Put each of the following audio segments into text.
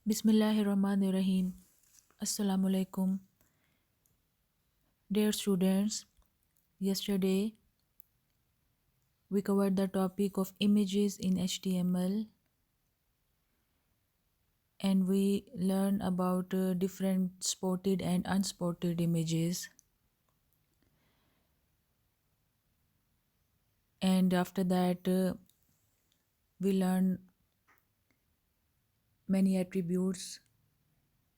Bismillahirrahmanirrahim. Assalamu alaikum. Dear students, yesterday we covered the topic of images in HTML and we learned about different spotted and unspotted images. And after that, we learned many attributes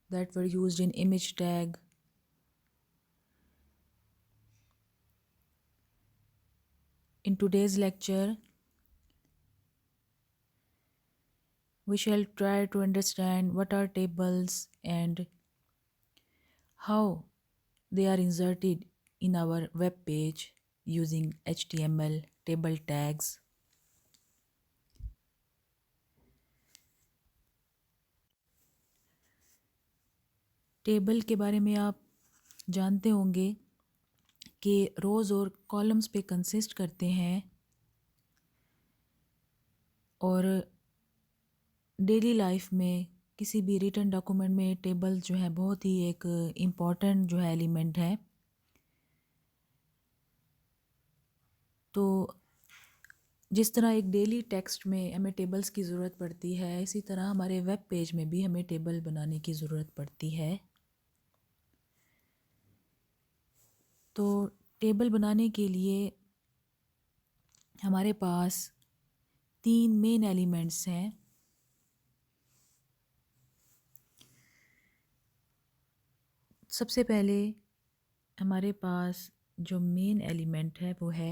that were used in image tag. In today's lecture, we shall try to understand what are tables and how they are inserted in our web page using HTML table tags. Table के बारे में आप जानते होंगे कि रोज़ और columns पे consist करते हैं और डेली लाइफ में किसी भी रिटन डॉक्यूमेंट में टेबल जो है बहुत ही एक इम्पॉर्टेंट जो है एलिमेंट है। तो जिस तरह एक डेली टेक्स्ट में हमें टेबल्स की ज़रूरत पड़ती है, इसी तरह हमारे वेब पेज में भी हमें टेबल बनाने की ज़रूरत पड़ती है। तो टेबल बनाने के लिए हमारे पास 3 मेन एलिमेंट्स हैं। सबसे पहले हमारे पास जो मेन एलिमेंट है वो है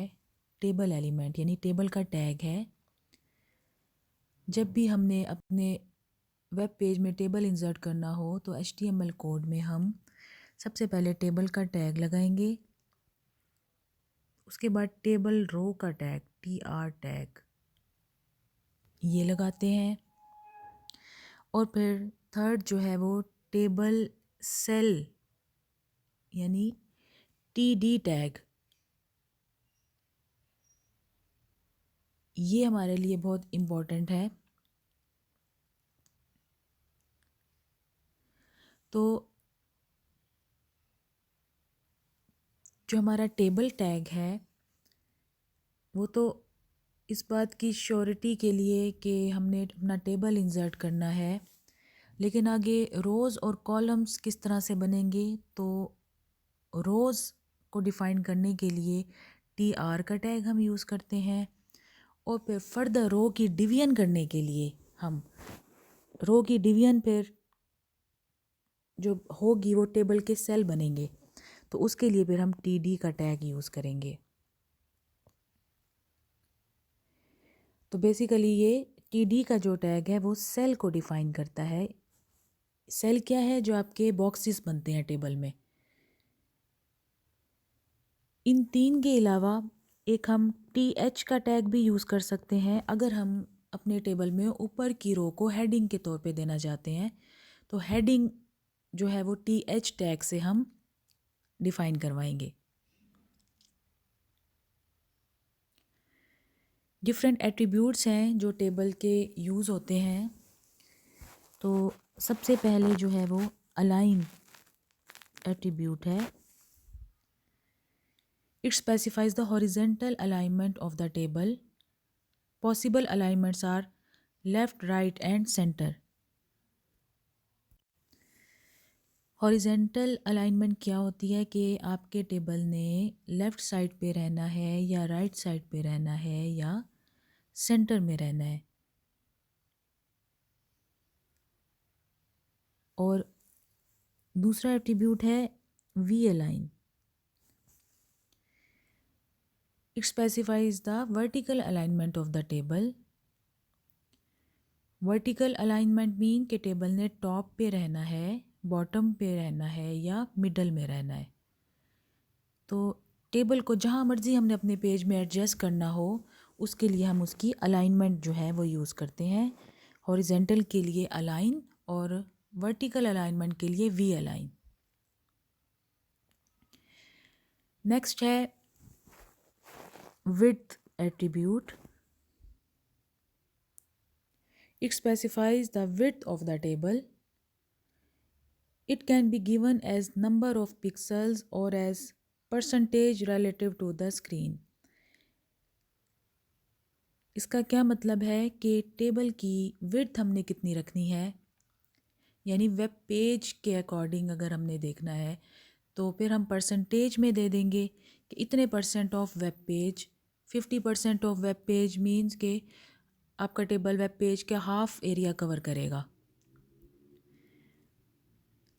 टेबल एलिमेंट, यानी टेबल का टैग है। जब भी हमने अपने वेब पेज में टेबल इंसर्ट करना हो तो HTML कोड में हम सबसे पहले टेबल का टैग लगाएंगे, उसके बाद टेबल रो का टैग TR टैग ये लगाते हैं और फिर थर्ड जो है वो टेबल सेल यानी TD टैग, ये हमारे लिए बहुत इम्पोर्टेंट है। तो जो हमारा टेबल टैग है वो तो इस बात की श्योरिटी के लिए कि हमने अपना टेबल इंसर्ट करना है, लेकिन आगे रोज़ और कॉलम्स किस तरह से बनेंगे तो रोज़ को डिफ़ाइन करने के लिए TR का टैग हम यूज़ करते हैं और फिर फर्दर रो की डिवीजन करने के लिए हम रो की डिवीजन फिर जो होगी वो टेबल के सेल बनेंगे, तो उसके लिए फिर हम TD का टैग यूज़ करेंगे। तो बेसिकली ये TD का जो टैग है वो सेल को डिफ़ाइन करता है। सेल क्या है? जो आपके बॉक्सेस बनते हैं टेबल में। इन 3 के अलावा एक हम TH का टैग भी यूज़ कर सकते हैं अगर हम अपने टेबल में ऊपर की रो को हेडिंग के तौर पे देना चाहते हैं, तो हेडिंग जो है वो TH टैग से हम डिफ़ाइन करवाएंगे। डिफरेंट एट्रीब्यूट्स हैं जो टेबल के यूज़ होते हैं। तो सबसे पहले जो है वो अलाइन एट्रीब्यूट है। It specifies the horizontal alignment of the table. Possible alignments are left, right and centre. Horizontal alignment क्या होती है कि आपके टेबल ने लेफ़्ट साइड पे रहना है या राइट साइड पे रहना है या सेंटर में रहना है। और दूसरा एट्रीब्यूट है V align. It specifies the vertical alignment of the table. Vertical alignment mean कि टेबल ने टॉप पे रहना है, बॉटम पे रहना है या मिडल में रहना है। तो टेबल को जहाँ मर्ज़ी हमने अपने पेज में एडजस्ट करना हो उसके लिए हम उसकी अलाइनमेंट जो है वो यूज़ करते हैं। हॉरिजेंटल के लिए अलाइन और वर्टिकल अलाइनमेंट के लिए वी अलाइन। नेक्स्ट है width attribute. It specifies the width of the table. It can be given as number of pixels or as percentage relative to the screen. इसका क्या मतलब है कि टेबल की विड्थ हमने कितनी रखनी है, यानी वेब पेज के अकॉर्डिंग अगर हमने देखना है तो फिर हम परसेंटेज में दे देंगे कि इतने percent of web page, 50% of web page means के आपका टेबल वेब पेज के हाफ एरिया कवर करेगा।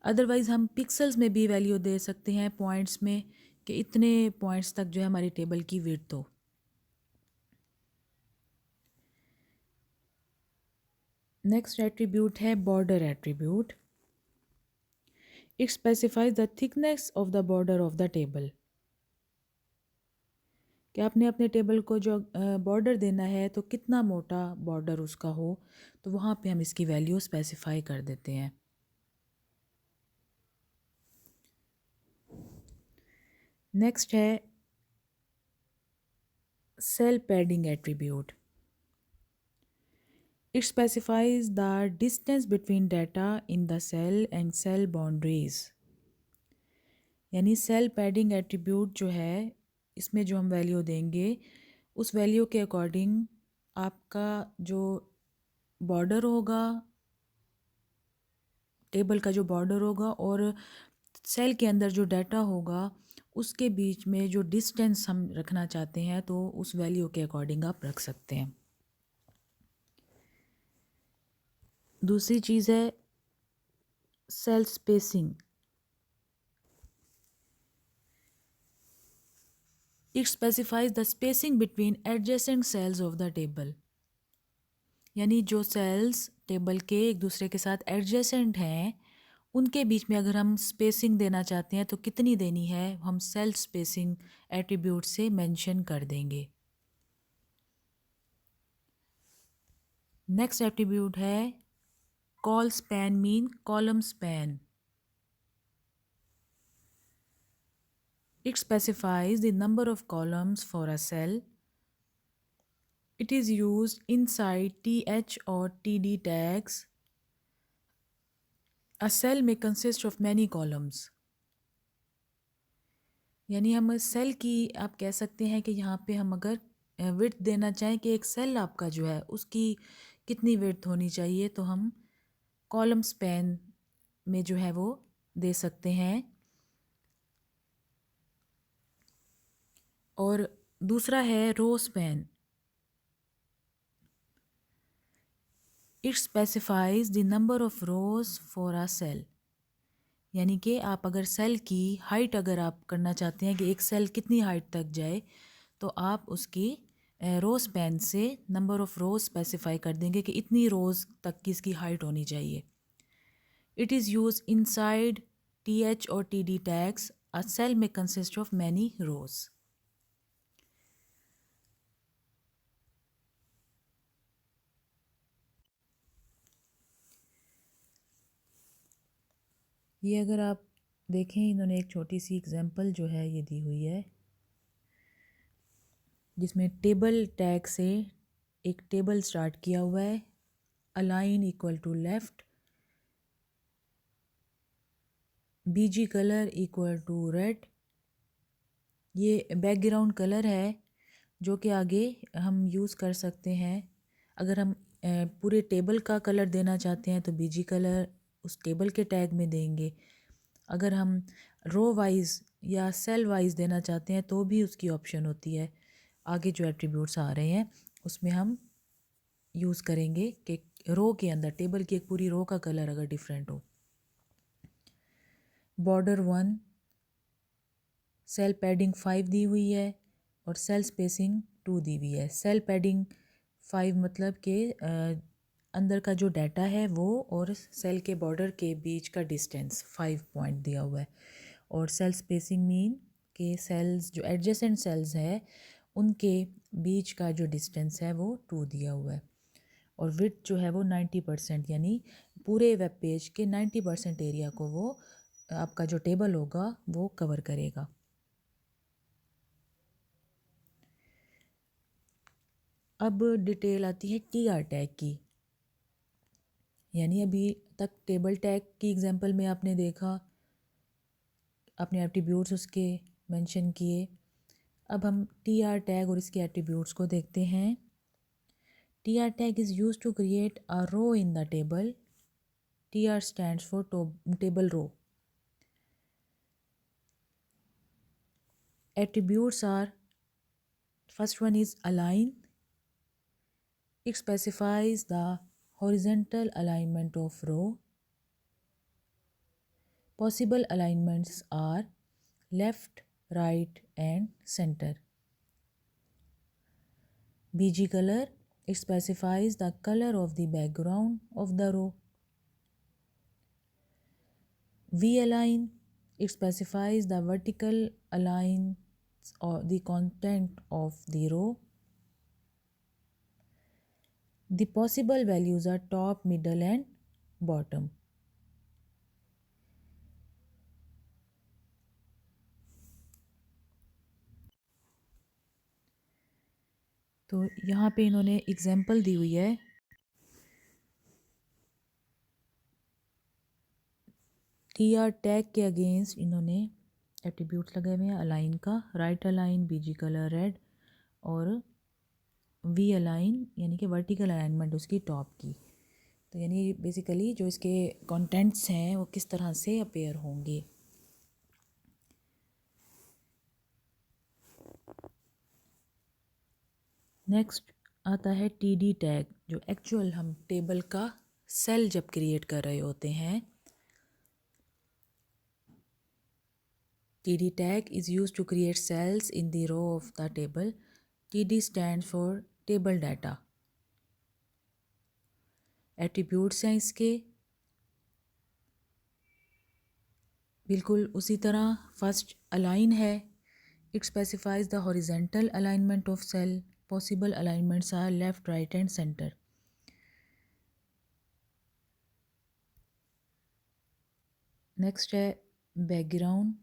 अदरवाइज़ हम पिक्सल्स में भी वैल्यू दे सकते हैं, पॉइंट्स में, कि इतने पॉइंट्स तक जो है हमारी टेबल की विड्थ हो। नेक्स्ट एट्रीब्यूट है border attribute. It specifies the thickness of the border of the table. कि आपने अपने टेबल को जो बॉर्डर देना है तो कितना मोटा बॉर्डर उसका हो, तो वहाँ पे हम इसकी वैल्यू स्पेसिफाई कर देते हैं। नेक्स्ट है cell padding attribute. It specifies the distance between data in the cell and cell boundaries. यानी सेल पैडिंग एट्रीब्यूट जो है, इसमें जो हम वैल्यू देंगे उस वैल्यू के अकॉर्डिंग आपका जो बॉर्डर होगा, टेबल का जो बॉर्डर होगा और सेल के अंदर जो डाटा होगा उसके बीच में जो डिस्टेंस हम रखना चाहते हैं तो उस वैल्यू के अकॉर्डिंग आप रख सकते हैं। दूसरी चीज़ है cell spacing. It specifies the spacing between adjacent cells of the table. यानी जो सेल्स टेबल के एक दूसरे के साथ एडजेसेंट हैं उनके बीच में अगर हम स्पेसिंग देना चाहते हैं तो कितनी देनी है, हम सेल स्पेसिंग एट्रीब्यूट से मेंशन कर देंगे। नेक्स्ट एट्रीब्यूट है col span mean column span. It specifies the number of columns for a cell. It is used inside TH or TD tags. A cell may consist of many columns. यानी हम cell की आप कह सकते हैं कि यहाँ पे हम अगर विड्थ देना चाहें कि एक सेल आपका जो है उसकी कितनी विड्थ होनी चाहिए तो हम कॉलम स्पैन में जो है वो दे सकते हैं। और दूसरा है row span. It specifies the number of rows for a cell. यानी कि आप अगर सेल की हाइट अगर आप करना चाहते हैं कि एक सेल कितनी हाइट तक जाए तो आप उसकी रो स्पैन से नंबर ऑफ रोज स्पेसिफाई कर देंगे कि इतनी रोज तक की इसकी हाइट होनी चाहिए। It is use inside TH और TD टैग्स। अ सेल में कंसिस्ट ऑफ मैनी रोज। ये अगर आप देखें, इन्होंने एक छोटी सी एग्जांपल जो है ये दी हुई है जिसमें टेबल टैग से एक टेबल स्टार्ट किया हुआ है, align equal to left, BG colour equal to red. ये बैकग्राउंड कलर है जो कि आगे हम यूज़ कर सकते हैं। अगर हम पूरे टेबल का कलर देना चाहते हैं तो BG कलर उस टेबल के टैग में देंगे। अगर हम रो वाइज या सेल वाइज देना चाहते हैं तो भी उसकी ऑप्शन होती है। आगे जो एट्रीब्यूट्स आ रहे हैं उसमें हम यूज़ करेंगे कि रो के अंदर टेबल की एक पूरी रो का कलर अगर डिफरेंट हो। बॉर्डर 1, सेल पैडिंग 5 दी हुई है और सेल स्पेसिंग 2 दी हुई है। सेल पैडिंग 5 मतलब कि अंदर का जो डाटा है वो और सेल के बॉर्डर के बीच का डिस्टेंस 5 पॉइंट दिया हुआ है। और सेल स्पेसिंग मीन के सेल्स जो एडजेसेंट सेल्स है उनके बीच का जो डिस्टेंस है वो 2 दिया हुआ है। और विड्थ जो है वो 90%, यानी पूरे वेब पेज के 90% एरिया को वो आपका जो टेबल होगा वो कवर करेगा। अब डिटेल आती है TR टैग की। यानी अभी तक टेबल टैग की एग्जांपल में आपने देखा, अपने एट्रीब्यूट्स उसके मेंशन किए। अब हम टी आर टैग और इसके एट्रीब्यूट्स को देखते हैं। T R tag is used to create a row in the table. T R stands for table row. Attributes are, first one is align. It specifies the horizontal alignment of row. Possible alignments are left, right and center. BG color, it specifies the color of the background of the row. V align, it specifies the vertical aligns or the content of the row. The possible values are top, middle and bottom. तो यहाँ पे इन्होंने example दी हुई है। T R tag के against इन्होंने attributes लगाए हुए हैं। अलाइन का right align, BG colour red और वी अलाइन यानी कि वर्टिकल अलाइनमेंट उसकी टॉप की। तो यानी बेसिकली जो इसके कंटेंट्स हैं वो किस तरह से अपेयर होंगे। नेक्स्ट आता है टी डी टैग, जो एक्चुअल हम टेबल का सेल जब क्रिएट कर रहे होते हैं। TD tag is used to create cells in the row of the table. TD stands for table data. Attributes हैं इसके बिल्कुल उसी तरह। फर्स्ट अलाइन है, it specifies the horizontal alignment of cell. Possible alignments are left, right and centre. Next है background,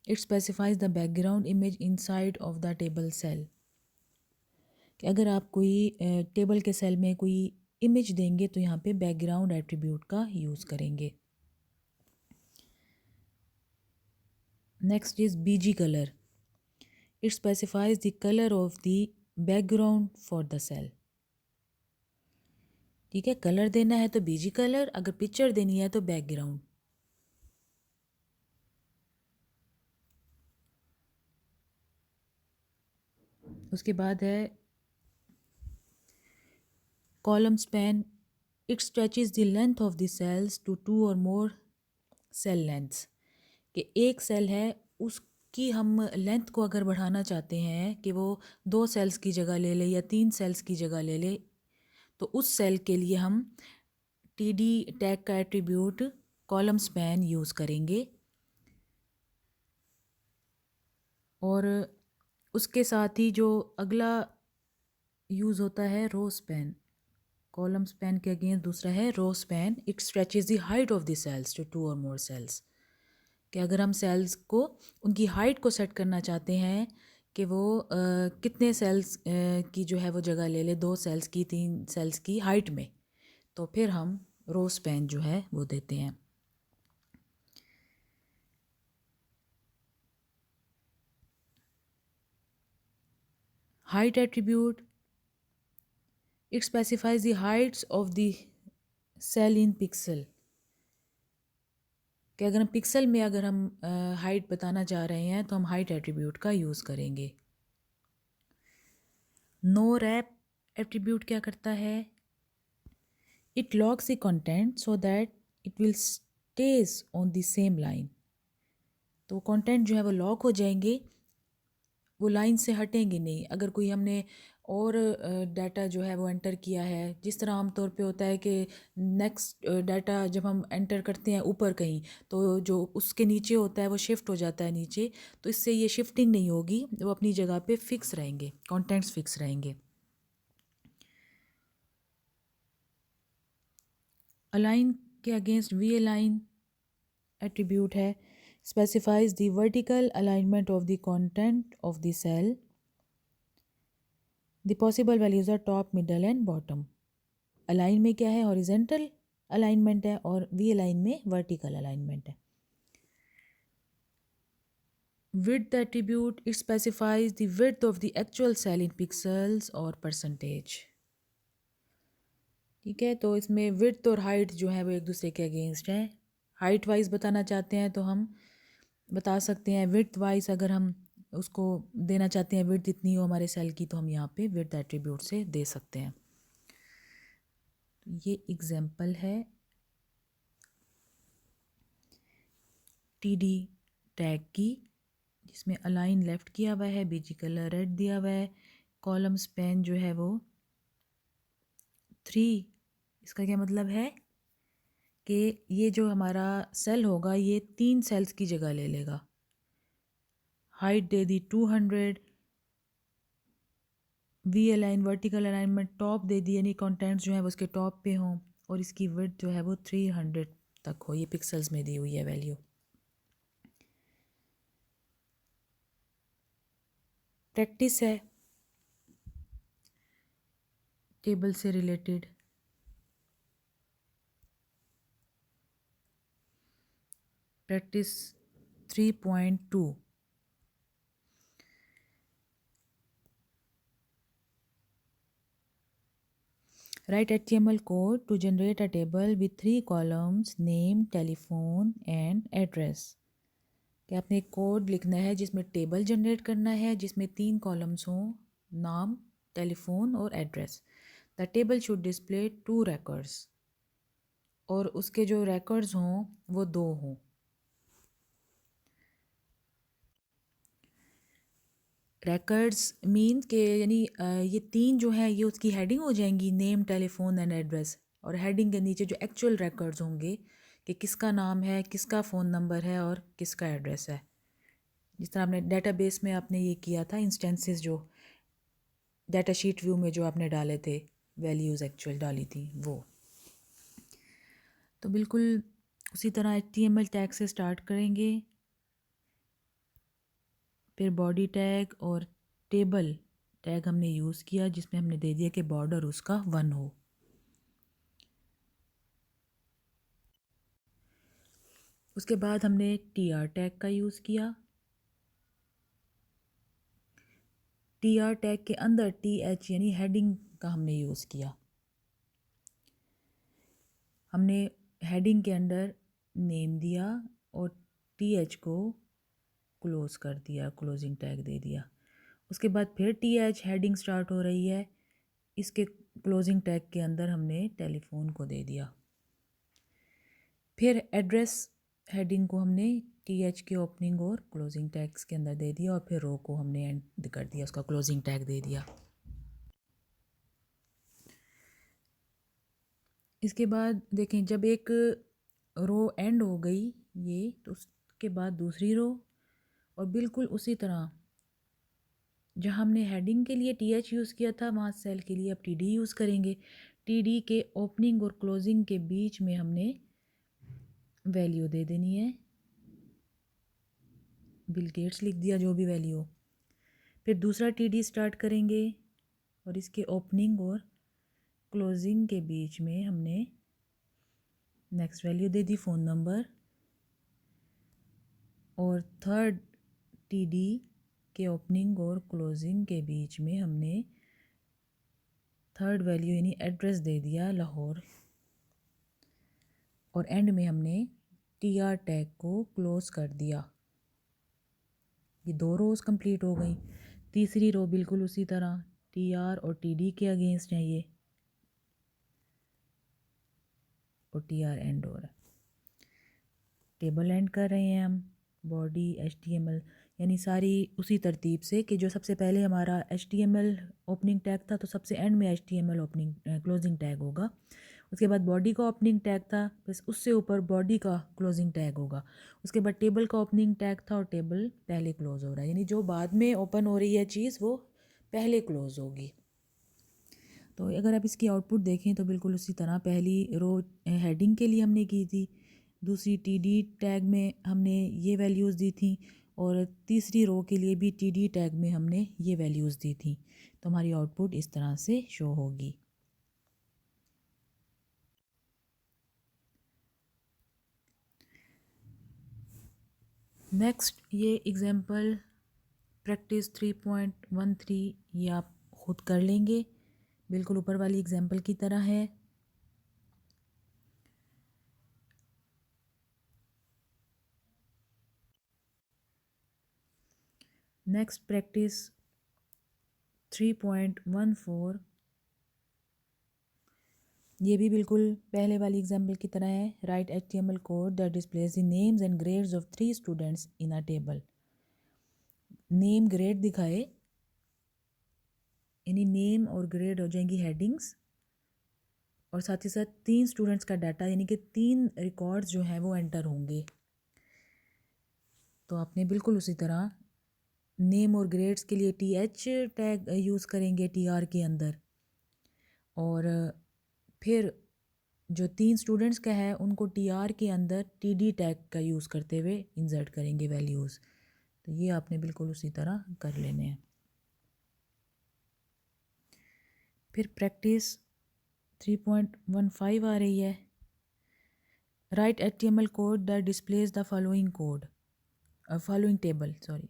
it specifies the background image inside of the table cell. कि अगर आप कोई टेबल के सेल में कोई इमेज देंगे तो यहाँ पे बैकग्राउंड एट्रीब्यूट का यूज़ करेंगे। Next is BG colour, it specifies the colour of the background for the cell. ठीक है, कलर देना है तो बीजी कलर, अगर पिक्चर देनी है तो बैकग्राउंड। उसके बाद है column span, it stretches the length of the cells to 2 और मोर सेल लेंथ्स। कि एक सेल है उसकी हम लेंथ को अगर बढ़ाना चाहते हैं कि वो 2 सेल्स की जगह ले ले या 3 सेल्स की जगह ले ले, तो उस सेल के लिए हम टी डी टैग का एट्रीब्यूट कॉलम स्पैन यूज़ करेंगे। और उसके साथ ही जो अगला यूज़ होता है रो स्पैन। कॉलम स्पैन के अगेंस्ट दूसरा है row span, it stretches the height of the cells to 2 और मोर सेल्स। कि अगर हम सेल्स को उनकी हाइट को सेट करना चाहते हैं कि वो कितने सेल्स की जो है वो जगह ले ले, 2 सेल्स की, 3 सेल्स की हाइट में, तो फिर हम रो स्पैन जो है वो देते हैं। Height attribute, it specifies the heights of the cell in pixel. कि अगर हम पिक्सल में अगर हम हाइट बताना चाह रहे हैं तो हम हाइट एट्रीब्यूट का यूज़ करेंगे। नो रैप एट्रीब्यूट क्या करता है, it locks the content so that it will stage on the same line. तो कंटेंट जो है वो लॉक हो जाएंगे, वो लाइन से हटेंगे नहीं। अगर कोई हमने और डाटा जो है वो एंटर किया है, जिस तरह आमतौर पे होता है कि नेक्स्ट डाटा जब हम एंटर करते हैं ऊपर कहीं, तो जो उसके नीचे होता है वो शिफ्ट हो जाता है नीचे, तो इससे ये शिफ्टिंग नहीं होगी, वो अपनी जगह पे फिक्स रहेंगे, कंटेंट्स फिक्स रहेंगे। अलाइन के अगेंस्ट वी अलाइन एट्रीब्यूट है, specifies the vertical alignment of the content of the cell. The possible values are top, middle and bottom. Align में क्या है, हॉरिजेंटल अलाइनमेंट है और वी अलाइन में वर्टिकल अलाइनमेंट है। Width attribute, it specifies the width of the actual cell in pixels or percentage। ठीक है, तो इसमें विड्थ और हाइट जो है वो एक दूसरे के अगेंस्ट हैं। हाइट वाइज बताना चाहते हैं तो हम बता सकते हैं, विड्थ वाइज अगर हम उसको देना चाहते हैं विड्थ इतनी हो हमारे सेल की, तो हम यहाँ पे विड्थ एट्रीब्यूट से दे सकते हैं। ये एग्जांपल है टीडी टैग की, जिसमें अलाइन लेफ्ट किया हुआ है, बीजी कलर रेड दिया हुआ है, कॉलम स्पैन जो है वो 3। इसका क्या मतलब है कि ये जो हमारा सेल होगा ये 3 सेल्स की जगह ले लेगा। हाइट दे दी 200, V align vertical alignment top दे दी, यानी कंटेंट्स जो है वो उसके टॉप पे हों, और इसकी विड्थ जो है वो 300 तक हो। ये पिक्सल्स में दी हुई है वैल्यू। प्रैक्टिस है टेबल से related. Practice 3.2। Write HTML code to generate a table with 3 columns: name, telephone and address। कि आपने एक कोड लिखना है जिसमें टेबल जनरेट करना है, जिसमें 3 कॉलम्स हों: नाम, टेलीफोन और address. The table should display 2 records, और उसके जो records हों वो 2 हों। records मीन के यानी ये 3 जो हैं ये उसकी हेडिंग हो जाएंगी, नेम, टेलीफोन एंड एड्रेस, और हेडिंग के नीचे जो एक्चुअल records होंगे कि किसका नाम है, किसका फ़ोन नंबर है और किसका एड्रेस है। जिस तरह आपने डेटाबेस में आपने ये किया था, इंस्टेंसेस जो डाटा शीट व्यू में जो आपने डाले थे, वैल्यूज़ एक्चुअल डाली थी वो। तो बिल्कुल उसी तरह HTML टैग से स्टार्ट करेंगे, फिर बॉडी टैग और टेबल टैग हमने यूज़ किया, जिसमें हमने दे दिया कि बॉर्डर उसका 1 हो। उसके बाद हमने TR टैग का यूज़ किया। TR टैग के अंदर TH यानी हेडिंग का हमने यूज़ किया। हमने हेडिंग के अंदर नेम दिया और TH को क्लोज़ कर दिया, क्लोजिंग टैग दे दिया। उसके बाद फिर TH हेडिंग स्टार्ट हो रही है, इसके क्लोजिंग टैग के अंदर हमने टेलीफोन को दे दिया। फिर एड्रेस हेडिंग को हमने TH के ओपनिंग और क्लोजिंग टैग्स के अंदर दे दिया, और फिर रो को हमने एंड कर दिया, उसका क्लोजिंग टैग दे दिया। इसके बाद देखें, जब एक रो एंड हो गई ये, तो उसके बाद दूसरी रो, और बिल्कुल उसी तरह जहाँ हमने हेडिंग के लिए TH यूज़ किया था वहाँ सेल के लिए अब TD यूज़ करेंगे। TD के ओपनिंग और क्लोजिंग के बीच में हमने वैल्यू दे देनी है, बिल गेट्स लिख दिया, जो भी वैल्यू हो। फिर दूसरा TD स्टार्ट करेंगे, और इसके ओपनिंग और क्लोजिंग के बीच में हमने नेक्स्ट वैल्यू दे दी, फ़ोन नंबर। और थर्ड TD के ओपनिंग और क्लोजिंग के बीच में हमने थर्ड वैल्यू यानी एड्रेस दे दिया, लाहौर। और एंड में हमने TR टैग को क्लोज कर दिया। ये 2 रोज़ कंप्लीट हो गई। तीसरी रो बिल्कुल उसी तरह TR और TD के अगेंस्ट हैं ये, और TR एंड हो रहा है। टेबल एंड कर रहे हैं हम, बॉडी HTML यानी सारी उसी तरतीब से कि जो सबसे पहले हमारा HTML ओपनिंग टैग था, तो सबसे एंड में HTML ओपनिंग क्लोजिंग टैग होगा। उसके बाद बॉडी का ओपनिंग टैग था, बस उससे ऊपर बॉडी का क्लोजिंग टैग होगा। उसके बाद टेबल का ओपनिंग टैग था, और टेबल पहले क्लोज हो रहा है, यानी जो बाद में ओपन हो रही है चीज़ वो पहले क्लोज होगी। तो अगर आप इसकी आउटपुट देखें तो बिल्कुल उसी तरह पहली रो हेडिंग के लिए हमने की थी, दूसरी TD टैग में हमने ये वैल्यूज़ दी थी, और तीसरी रो के लिए भी TD टैग में हमने ये वैल्यूज़ दी थी। तो हमारी आउटपुट इस तरह से शो होगी। नेक्स्ट ये एग्ज़ाम्पल प्रैक्टिस 3.13 ये आप खुद कर लेंगे, बिल्कुल ऊपर वाली एग्ज़ाम्पल की तरह है। नेक्स्ट प्रैक्टिस 3.14 ये भी बिल्कुल पहले वाली एग्जाम्पल की तरह है। Right HTML code that displays the names and grades of 3 students in a table. Name grade दिखाए, यानी नेम और ग्रेड हो जाएंगी हेडिंग्स, और साथ ही साथ 3 स्टूडेंट्स का डाटा यानी कि 3 रिकॉर्ड्स जो हैं वो एंटर होंगे। तो आपने बिल्कुल उसी तरह नेम और ग्रेड्स के लिए TH टैग यूज़ करेंगे TR के अंदर, और फिर जो 3 स्टूडेंट्स का है उनको TR के अंदर TD टैग का यूज़ करते हुए इंसर्ट करेंगे वैल्यूज़। तो ये आपने बिल्कुल उसी तरह कर लेने हैं। फिर प्रैक्टिस 3.15 आ रही है। Right HTML code that displays the following code following table sorry.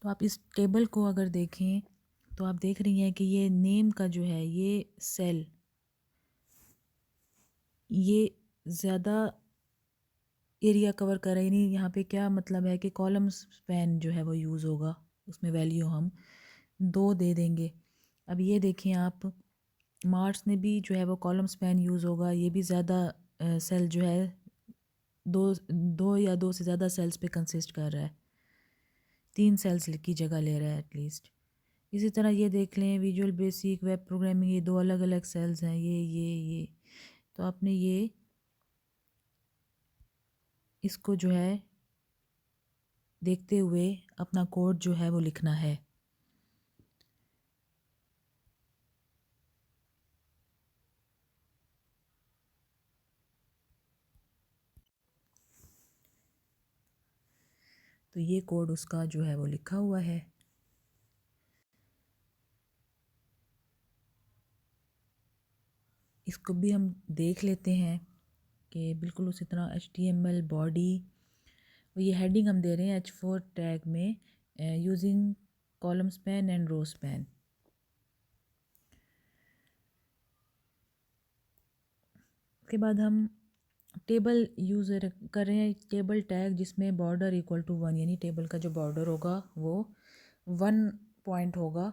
तो आप इस टेबल को अगर देखें तो आप देख रही हैं कि ये नेम का जो है ये सेल ये ज़्यादा एरिया कवर कर रही नहीं। यहाँ पे क्या मतलब है कि कॉलम स्पैन जो है वो यूज़ होगा, उसमें वैल्यू हम 2 दे देंगे। अब ये देखें आप, मार्क्स में भी जो है वो कॉलम स्पैन यूज़ होगा, ये भी ज़्यादा सेल जो है दो या दो से ज़्यादा सेल्स पे कंसिस्ट कर रहा है, 3 सेल्स की जगह ले रहा है एटलीस्ट। इसी तरह ये देख लें विजुअल बेसिक वेब प्रोग्रामिंग, ये 2 अलग अलग सेल्स हैं, ये तो आपने ये इसको जो है देखते हुए अपना कोड जो है वो लिखना है। तो ये कोड उसका जो है वो लिखा हुआ है। इसको भी हम देख लेते हैं कि बिल्कुल उसी तरह HTML बॉडी, ये हेडिंग हम दे रहे हैं H4 टैग में using column span and row span. उसके बाद हम टेबल यूज़ कर रहे हैं, टेबल टैग जिसमें बॉर्डर इक्वल टू 1, यानी टेबल का जो बॉर्डर होगा वो 1 पॉइंट होगा।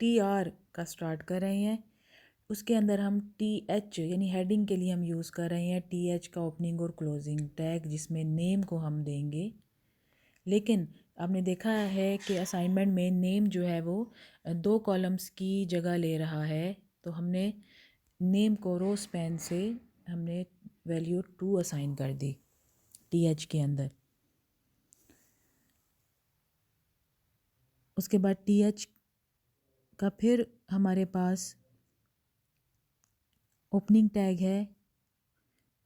TR का स्टार्ट कर रहे हैं, उसके अंदर हम TH यानी हेडिंग के लिए हम यूज़ कर रहे हैं TH का ओपनिंग और क्लोजिंग टैग, जिसमें नेम को हम देंगे। लेकिन आपने देखा है कि असाइनमेंट में नेम जो है वो 2 कॉलम्स की जगह ले रहा है, तो हमने नेम को रो स्पैन से हमने वैल्यू 2 असाइन कर दी TH के अंदर। उसके बाद TH का फिर हमारे पास ओपनिंग टैग है,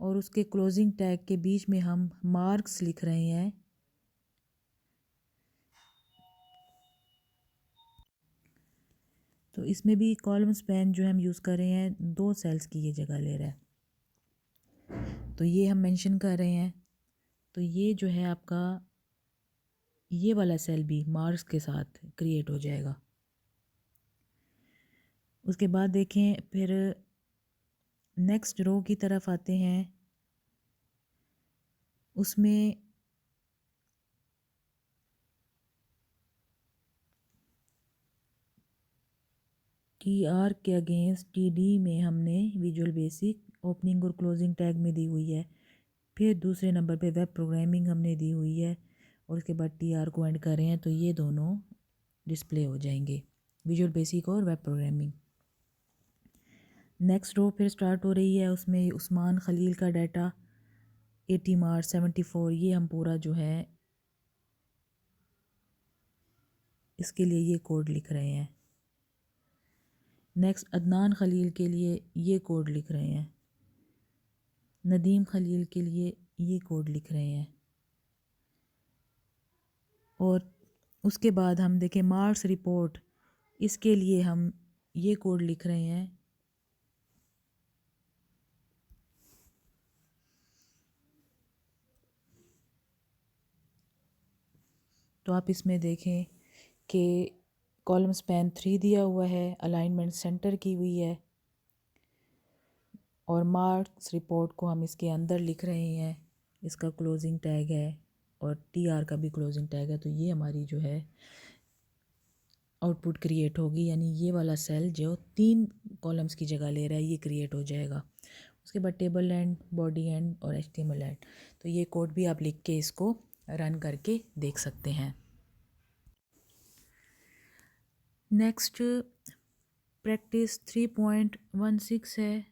और उसके क्लोजिंग टैग के बीच में हम मार्क्स लिख रहे हैं। तो इसमें भी कॉलम स्पैन जो हम यूज़ कर रहे हैं 2 सेल्स की ये जगह ले रहा है, तो ये हम मेंशन कर रहे हैं। तो ये जो है आपका ये वाला सेल भी मार्क्स के साथ क्रिएट हो जाएगा। उसके बाद देखें फिर नेक्स्ट रो की तरफ आते हैं, उसमें TR के अगेंस्ट TD में हमने विजुअल बेसिक ओपनिंग और क्लोजिंग टैग में दी हुई है। फिर दूसरे नंबर पे वेब प्रोग्रामिंग हमने दी हुई है, और उसके बाद TR को एंड कर रहे हैं, तो ये दोनों डिस्प्ले हो जाएंगे, विजुअल बेसिक और वेब प्रोग्रामिंग। नेक्स्ट रो फिर स्टार्ट हो रही है, उसमें उस्मान खलील का डाटा 80 मार्च 74, ये हम पूरा जो है इसके लिए ये कोड लिख रहे हैं। नेक्स्ट अदनान खलील के लिए ये कोड लिख रहे हैं, नदीम खलील के लिए ये कोड लिख रहे हैं, और उसके बाद हम देखें मार्क्स रिपोर्ट, इसके लिए हम ये कोड लिख रहे हैं। तो आप इसमें देखें कि कॉलम स्पैन 3 दिया हुआ है, अलाइनमेंट सेंटर की हुई है और मार्क्स रिपोर्ट को हम इसके अंदर लिख रहे हैं। इसका क्लोजिंग टैग है और टीआर का भी क्लोजिंग टैग है। तो ये हमारी जो है आउटपुट क्रिएट होगी, यानी ये वाला सेल जो 3 कॉलम्स की जगह ले रहा है ये क्रिएट हो जाएगा। उसके बाद टेबल एंड, बॉडी एंड और एचटीएमएल एंड। तो ये कोड भी आप लिख के इसको रन करके देख सकते हैं। नेक्स्ट प्रैक्टिस 3.16 है।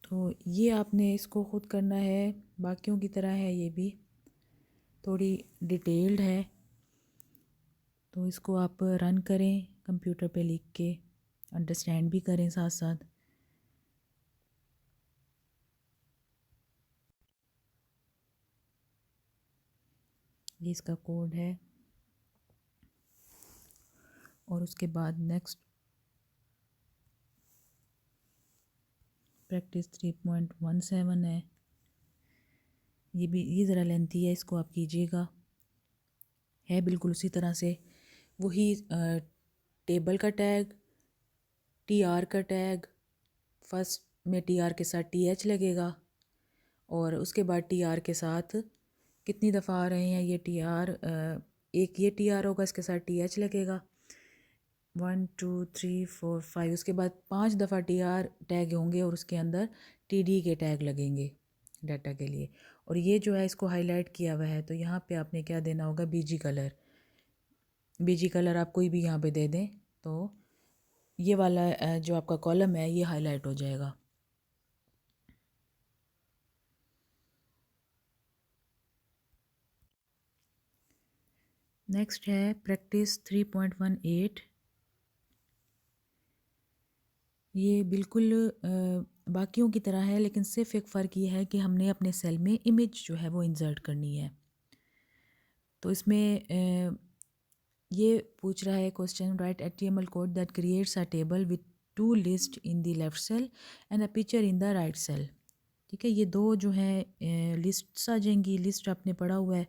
तो ये आपने इसको खुद करना है, बाकियों की तरह है, ये भी थोड़ी डिटेल्ड है। तो इसको आप रन करें कंप्यूटर पे लिख के, अंडरस्टैंड भी करें साथ साथ। ये इसका कोड है। और उसके बाद नेक्स्ट प्रैक्टिस 3.17 है। ये ज़रा लेंथी है, इसको आप कीजिएगा। है बिल्कुल उसी तरह से, वही टेबल का टैग, टीआर का टैग, फर्स्ट में टीआर के साथ टीएच लगेगा और उसके बाद टीआर के साथ कितनी दफ़ा आ रहे हैं ये टीआर, एक ये टीआर होगा, इसके साथ टीएच लगेगा 1 2 3 4 5। उसके बाद 5 दफ़ा टीआर टैग होंगे और उसके अंदर टीडी के टैग लगेंगे डाटा के लिए। और ये जो है इसको हाईलाइट किया हुआ है, तो यहाँ पे आपने क्या देना होगा, बीजी कलर। बीजी कलर आप कोई भी यहाँ पे दे दें तो ये वाला जो आपका कॉलम है ये हाईलाइट हो जाएगा। नेक्स्ट है प्रैक्टिस 3.18। ये बिल्कुल बाकियों की तरह है, लेकिन सिर्फ एक फ़र्क ये है कि हमने अपने सेल में इमेज जो है वो इंसर्ट करनी है। तो इसमें ये पूछ रहा है question, write HTML code that creates a table with 2 list in the left cell and a picture in the right cell. ठीक है, ये दो जो है लिस्ट्स आ जाएंगी। लिस्ट आपने पढ़ा हुआ है,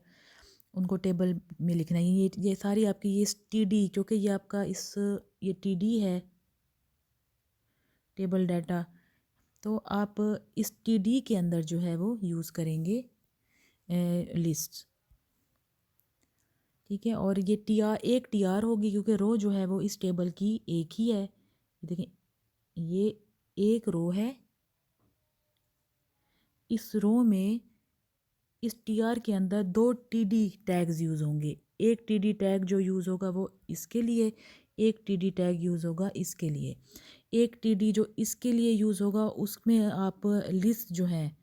उनको टेबल में लिखना है। ये सारी आपकी ये टीडी, क्योंकि ये आपका ये टीडी है, टेबल डाटा। तो आप इस टीडी के अंदर जो है वो यूज़ करेंगे लिस्ट। ठीक है, और ये एक टीआर होगी क्योंकि रो जो है वो इस टेबल की एक ही है। देखें, ये एक रो है, इस रो में इस टीआर के अंदर 2 टीडी टैग्स यूज़ होंगे। एक टीडी टैग जो यूज़ होगा वो इसके लिए, एक टीडी टैग यूज़ होगा इसके लिए। एक टीडी जो इसके लिए यूज़ होगा उसमें आप लिस्ट जो है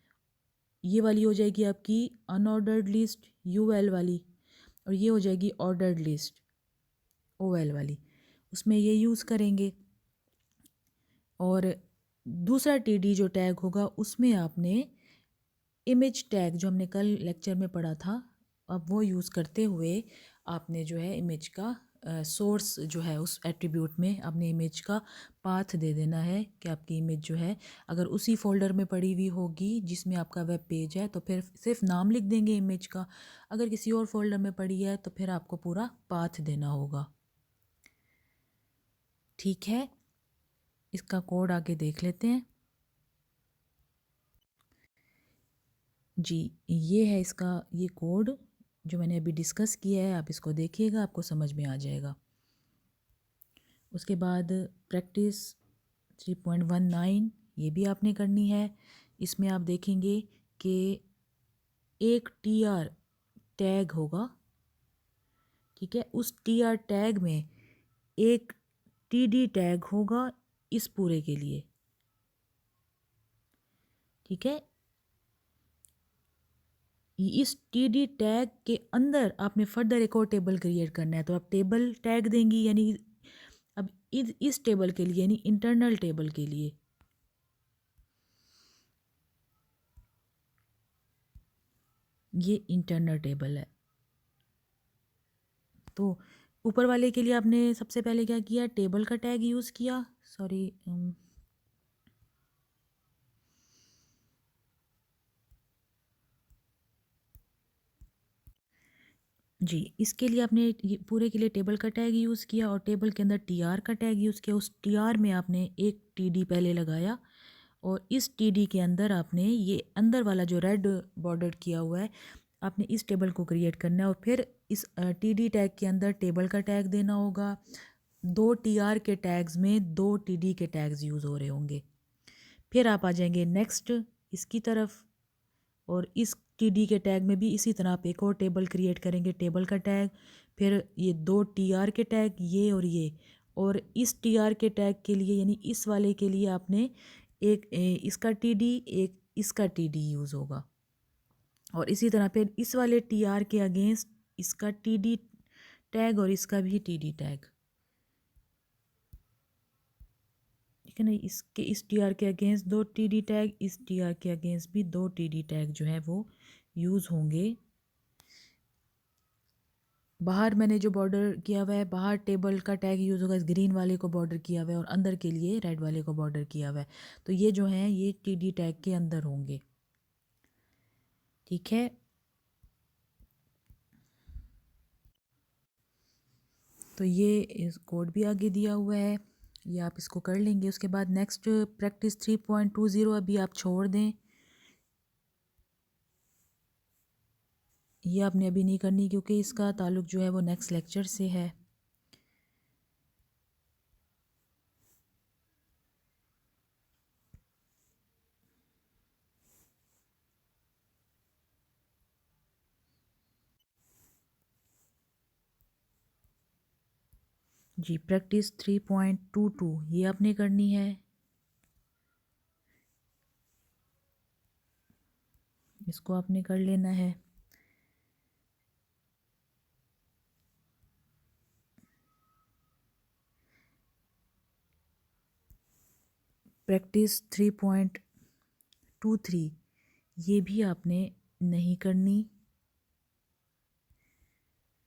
ये वाली हो जाएगी आपकी अनऑर्डर्ड लिस्ट यूएल वाली, और ये हो जाएगी ऑर्डर्ड लिस्ट ओएल वाली, उसमें ये यूज़ करेंगे। और दूसरा टीडी जो टैग होगा उसमें आपने इमेज टैग जो हमने कल लेक्चर में पढ़ा था, अब वो यूज़ करते हुए आपने जो है इमेज का सोर्स जो है उस एट्रीब्यूट में आपने इमेज का पाथ दे देना है कि आपकी इमेज जो है अगर उसी फोल्डर में पड़ी हुई होगी जिसमें आपका वेब पेज है तो फिर सिर्फ नाम लिख देंगे इमेज का। अगर किसी और फोल्डर में पड़ी है तो फिर आपको पूरा पाथ देना होगा। ठीक है, इसका कोड आगे देख लेते हैं। जी, ये है इसका ये कोड जो मैंने अभी डिस्कस किया है, आप इसको देखिएगा, आपको समझ में आ जाएगा। उसके बाद प्रैक्टिस 3.19 ये भी आपने करनी है। इसमें आप देखेंगे कि एक टीआर टैग होगा। ठीक है, उस टीआर टैग में एक टीडी टैग होगा इस पूरे के लिए। ठीक है, इस टीडी टैग के अंदर आपने फर्दर एक और टेबल क्रिएट करना है, तो आप टेबल टैग देंगी, यानी अब इस टेबल के लिए यानी इंटरनल टेबल के लिए ये इंटरनल टेबल है। तो ऊपर वाले के लिए आपने सबसे पहले क्या किया, टेबल का टैग यूज़ किया, सॉरी जी, इसके लिए आपने ये पूरे के लिए टेबल का टैग यूज़ किया और टेबल के अंदर टीआर का टैग यूज़ किया। उस टीआर में आपने एक टीडी पहले लगाया और इस टीडी के अंदर आपने ये अंदर वाला जो रेड बॉर्डर किया हुआ है, आपने इस टेबल को क्रिएट करना है और फिर इस टीडी टैग के अंदर टेबल का टैग देना होगा। 2 टीआर के टैग्स में 2 टीडी के टैग्स यूज़ हो रहे होंगे। फिर आप आ जाएंगे नेक्स्ट इसकी तरफ और इस टीडी के टैग में भी इसी तरह आप एक और टेबल क्रिएट करेंगे, टेबल का टैग, फिर ये 2 टीआर के टैग ये और इस टीआर के टैग के लिए यानी इस वाले के लिए आपने एक इसका टीडी एक इसका टीडी यूज़ होगा और इसी तरह फिर इस वाले टीआर के अगेंस्ट इसका टीडी टैग और इसका भी टीडी टैग, ठीक है ना। इसके इस टीआर के अगेंस्ट 2 टीडी टैग, इस टीआर के अगेंस्ट भी 2 टीडी टैग जो है वो यूज़ होंगे। बाहर मैंने जो बॉर्डर किया हुआ है, बाहर टेबल का टैग यूज़ होगा, इस ग्रीन वाले को बॉर्डर किया हुआ है और अंदर के लिए रेड वाले को बॉर्डर किया हुआ है। तो ये जो हैं ये टीडी टैग के अंदर होंगे, ठीक है। तो ये इस कोड भी आगे दिया हुआ है, ये आप इसको कर लेंगे। उसके बाद नेक्स्ट प्रैक्टिस 3.20 अभी आप छोड़ दें, ये आपने अभी नहीं करनी क्योंकि इसका ताल्लुक जो है वो नेक्स्ट लेक्चर से है। जी, प्रैक्टिस 3.22 ये आपने करनी है। इसको आपने कर लेना है। प्रैक्टिस 3.23 ये भी आपने नहीं करनी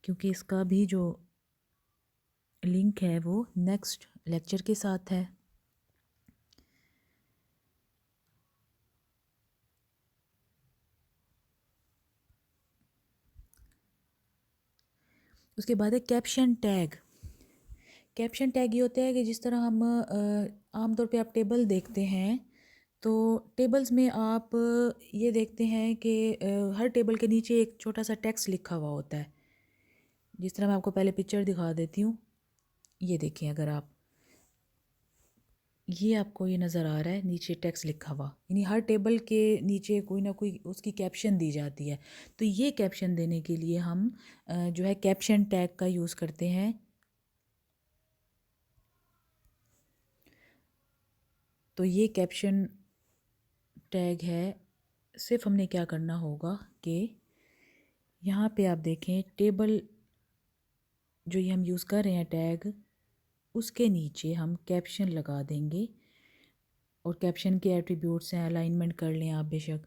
क्योंकि इसका भी जो लिंक है वो नेक्स्ट लेक्चर के साथ है। उसके बाद है कैप्शन टैग। कैप्शन टैग ये होता है कि जिस तरह हम आमतौर पे आप टेबल देखते हैं तो टेबल्स में आप ये देखते हैं कि हर टेबल के नीचे एक छोटा सा टेक्स्ट लिखा हुआ होता है। जिस तरह मैं आपको पहले पिक्चर दिखा देती हूँ, ये देखिए, अगर आप ये आपको ये नज़र आ रहा है नीचे टेक्स्ट लिखा हुआ, यानी हर टेबल के नीचे कोई ना कोई उसकी कैप्शन दी जाती है। तो ये कैप्शन देने के लिए हम जो है कैप्शन टैग का यूज़ करते हैं। तो ये कैप्शन टैग है, सिर्फ हमने क्या करना होगा कि यहाँ पे आप देखें टेबल जो ये हम यूज़ कर रहे हैं टैग, उसके नीचे हम कैप्शन लगा देंगे और कैप्शन के एट्रीब्यूट्स हैं, अलाइनमेंट कर लें आप बेशक,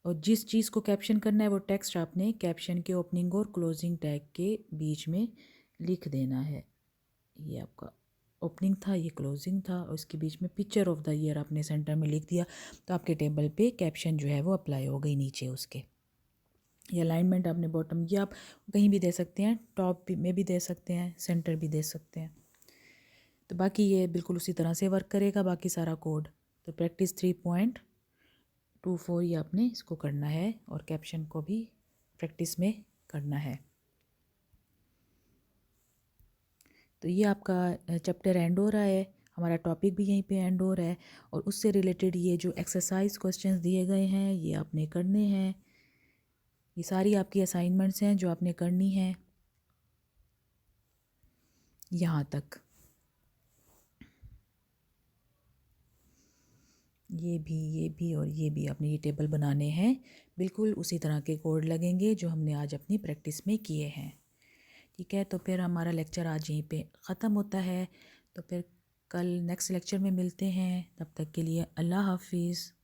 और जिस चीज़ को कैप्शन करना है वो टेक्स्ट आपने कैप्शन के ओपनिंग और क्लोजिंग टैग के बीच में लिख देना है। ये आपका ओपनिंग था, ये क्लोजिंग था और इसके बीच में पिक्चर ऑफ द ईयर आपने सेंटर में लिख दिया तो आपके टेबल पे कैप्शन जो है वो अप्लाई हो गई नीचे उसके। ये अलाइनमेंट आपने बॉटम, ये आप कहीं भी दे सकते हैं, टॉप में भी दे सकते हैं, सेंटर भी दे सकते हैं। तो बाकी ये बिल्कुल उसी तरह से वर्क करेगा बाकी सारा कोड। तो प्रैक्टिस 3.24 ये आपने इसको करना है और कैप्शन को भी प्रैक्टिस में करना है। तो ये आपका चैप्टर एंड हो रहा है, हमारा टॉपिक भी यहीं पे एंड हो रहा है और उससे रिलेटेड ये जो एक्सरसाइज क्वेश्चंस दिए गए हैं ये आपने करने हैं। ये सारी आपकी असाइनमेंट्स हैं जो आपने करनी हैं यहाँ तक। ये भी और ये भी आपने ये टेबल बनाने हैं, बिल्कुल उसी तरह के कोड लगेंगे जो हमने आज अपनी प्रैक्टिस में किए हैं। ठीक है, तो फिर हमारा लेक्चर आज यहीं पे ख़त्म होता है। तो फिर कल नेक्स्ट लेक्चर में मिलते हैं, तब तक के लिए अल्लाह हाफिज़।